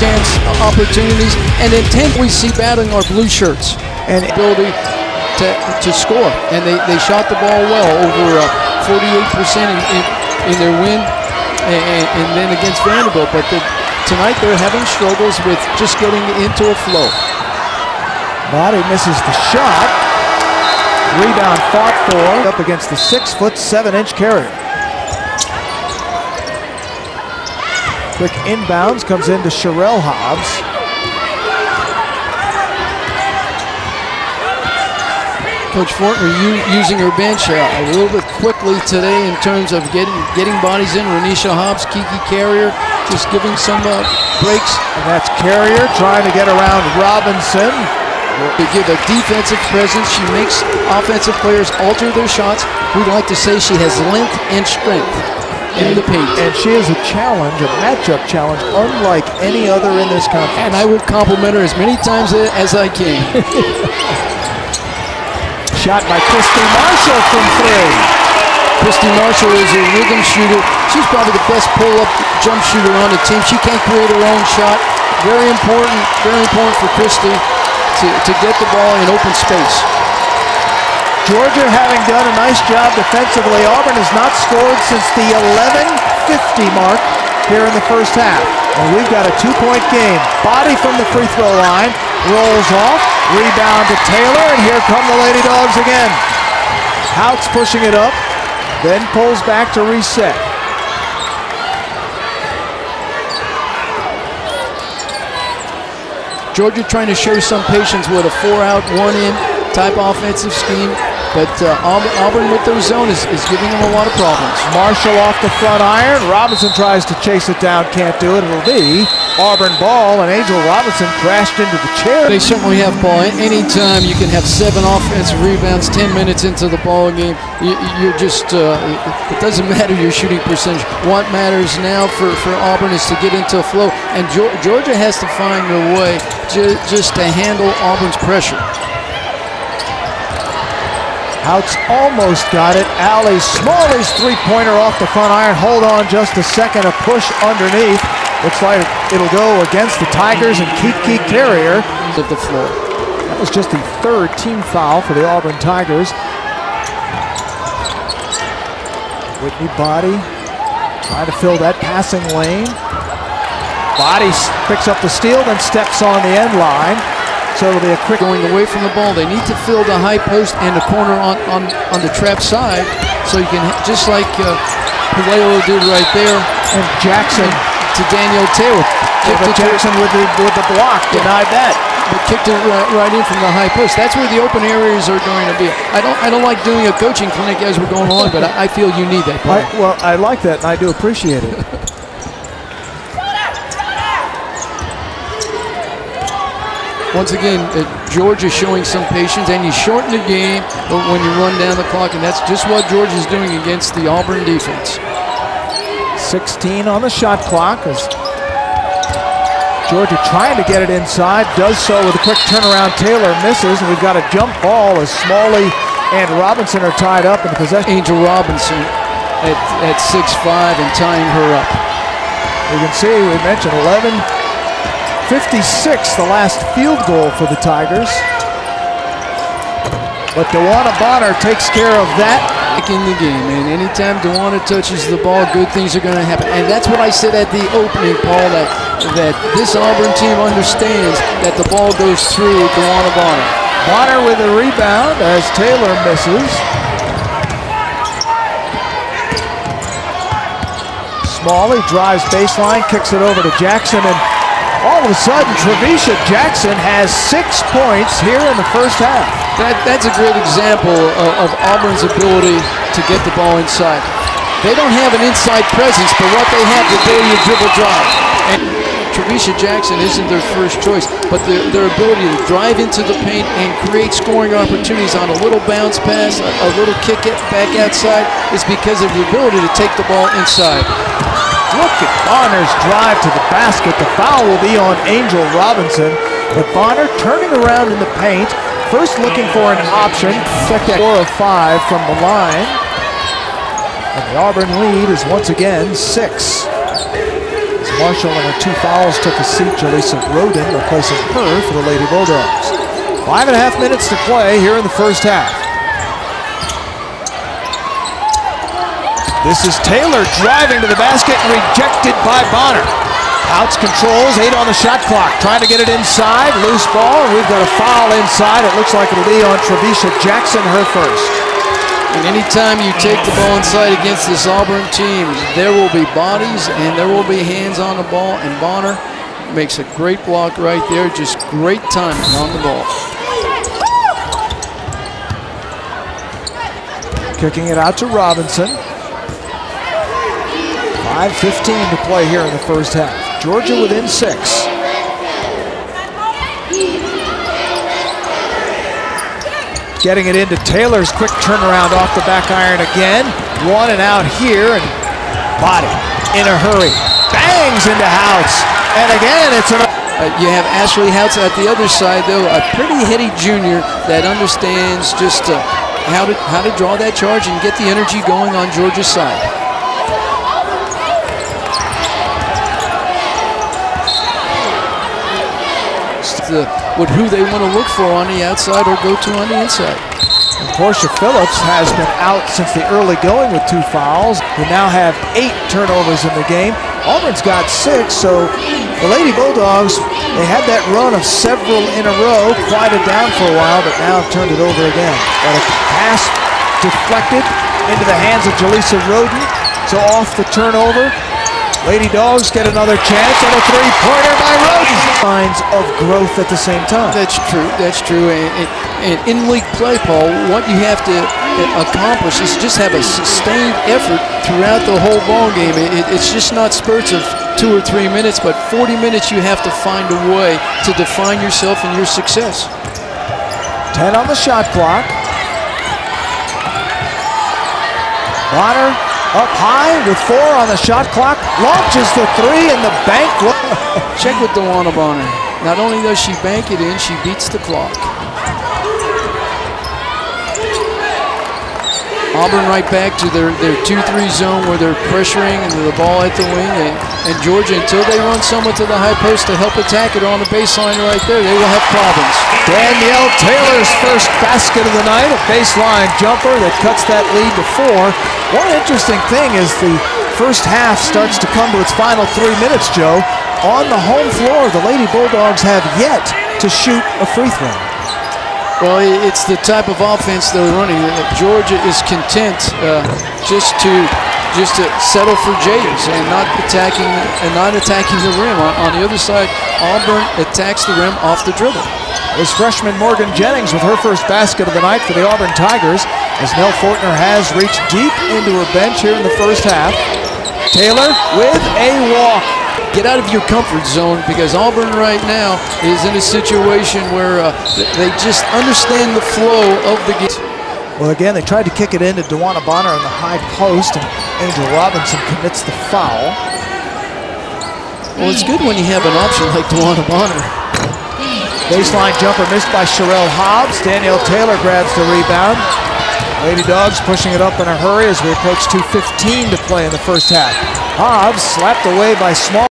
chance opportunities. And then 10 we see battling our blue shirts and ability to score. And they shot the ball well, over 48% in their win and then against Vanderbilt. But tonight they're having struggles with just getting into a flow. Body misses the shot. Rebound fought for up against the 6'7" carrier. Quick inbounds comes into Sherell Hobbs. Coach Fortner using her bench a little bit quickly today in terms of getting bodies in. Renisha Hobbs, Kiki Carrier, just giving some breaks. And that's Carrier trying to get around Robinson. To give a defensive presence, she makes offensive players alter their shots. We'd like to say she has length and strength in the paint. And she is a challenge, a matchup challenge, unlike any other in this conference. And I will compliment her as many times as I can. Shot by Christy Marshall from three. Christy Marshall is a rhythm shooter. She's probably the best pull-up jump shooter on the team. She can't create her own shot. Very important for Christy to get the ball in open space. Georgia having done a nice job defensively. Auburn has not scored since the 11:50 mark here in the first half. And we've got a 2-point game. Body from the free throw line, rolls off, rebound to Taylor, and here come the Lady Dogs again. Houts pushing it up, then pulls back to reset. Georgia trying to show some patience with a 4-out, 1-in type offensive scheme, but Auburn with their zone is giving them a lot of problems. Marshall off the front iron. Robinson tries to chase it down, can't do it. It'll be Auburn ball, and Angel Robinson crashed into the chair. They certainly have ball. Anytime you can have 7 offensive rebounds 10 minutes into the ball game, you're just, it doesn't matter your shooting percentage. What matters now for Auburn is to get into a flow, and Georgia has to find a way just to handle Auburn's pressure. Houts almost got it. Allie Smalley's three-pointer off the front iron. Hold on just a second. A push underneath. Looks like it'll go against the Tigers and Kiki Carrier. Of the floor. That was just the 3rd team foul for the Auburn Tigers. Whitney Body trying to fill that passing lane. Body picks up the steal, then steps on the end line. So it'll be a quick going away from the ball. They need to fill the high post and the corner on the trap side, so you can, just like Palaio did right there. And Jackson to Danielle Taylor. Jackson with the block, denied that. But kicked it right in from the high post. That's where the open areas are going to be. I don't like doing a coaching clinic as we're going along, but I feel you need that. Well, I like that, and I do appreciate it. Once again, Georgia showing some patience, and you shorten the game when you run down the clock, and that's just what Georgia's doing against the Auburn defense. 16 on the shot clock as Georgia trying to get it inside, does so with a quick turnaround. Taylor misses, and we've got a jump ball as Smalley and Robinson are tied up in the possession. Angel Robinson at 6'5" and tying her up. You can see we mentioned 11:56, the last field goal for the Tigers. But DeWanna Bonner takes care of that. In the game, and anytime DeWanna touches the ball, good things are going to happen. And that's what I said at the opening, Paul, that this Auburn team understands that the ball goes through DeWanna Bonner. Bonner with a rebound as Taylor misses. Smalley drives baseline, kicks it over to Jackson, and all of a sudden, Trevisha Jackson has 6 points here in the first half. That's a great example of Auburn's ability to get the ball inside. They don't have an inside presence, but what they have the ability to dribble drive. And Trevisha Jackson isn't their first choice, but their ability to drive into the paint and create scoring opportunities on a little bounce pass, a little kick it back outside, is because of the ability to take the ball inside. Look at Bonner's drive to the basket. The foul will be on Angel Robinson. But Bonner turning around in the paint. First looking for an option. Second 4 of 5 from the line. And the Auburn lead is once again 6. As Marshall and her 2 fouls took a seat. Jaleesa Roden replacing her for the Lady Bulldogs. 5.5 minutes to play here in the first half. This is Taylor driving to the basket and rejected by Bonner. Outs controls, 8 on the shot clock. Trying to get it inside, loose ball. We've got a foul inside. It looks like it'll be on Trevisha Jackson, her first. And anytime you take the ball inside against this Auburn team, there will be bodies and there will be hands on the ball. And Bonner makes a great block right there. Just great timing on the ball. Kicking it out to Robinson. 5:15 to play here in the first half. Georgia within 6. Getting it into Taylor's quick turnaround off the back iron again. 1 and out here, and body in a hurry. Bangs into Houts. And again, it's an... You have Ashley Houts at the other side, though, a pretty heady junior that understands just how to draw that charge and get the energy going on Georgia's side. With who they want to look for on the outside or go to on the inside. And Portia Phillips has been out since the early going with 2 fouls. We now have 8 turnovers in the game. Auburn's got 6, so the Lady Bulldogs, they had that run of several in a row, quieted down for a while, but now have turned it over again. Got a pass deflected into the hands of Jaleesa Roden, so off the turnover. Lady Dogs get another chance, and a 3-pointer by Roden. Signs of growth at the same time. That's true. That's true. And in league play, Paul, what you have to accomplish is just have a sustained effort throughout the whole ball game. It's just not spurts of 2 or 3 minutes, but 40 minutes. You have to find a way to define yourself and your success. 10 on the shot clock. Bonner up high with 4 on the shot clock, launches the 3 in the bank. Check with DeWanna Bonner. Not only does she bank it in, she beats the clock. Auburn right back to their 2-3 zone where they're pressuring and the ball at the wing. And Georgia, until they run someone to the high post to help attack it on the baseline right there, they will have problems. Danielle Taylor's first basket of the night, a baseline jumper that cuts that lead to 4. One interesting thing is the first half starts to come to its final 3 minutes, Joe. On the home floor, the Lady Bulldogs have yet to shoot a free throw. Well, it's the type of offense they're running. Georgia is content just to settle for James and not attacking the rim. On the other side, Auburn attacks the rim off the dribble. Is freshman Morgan Jennings with her first basket of the night for the Auburn Tigers, as Nell Fortner has reached deep into her bench here in the first half. Taylor with a walk. Get out of your comfort zone, because Auburn right now is in a situation where they just understand the flow of the game. Well, again, they tried to kick it into DeWanna Bonner on the high post, and Angel Robinson commits the foul. Well, it's good when you have an option like DeWanna Bonner. Baseline jumper missed by Sherell Hobbs. Danielle Taylor grabs the rebound. Lady Dogs pushing it up in a hurry as we approach 2:15 to play in the first half. Hobbs slapped away by Small.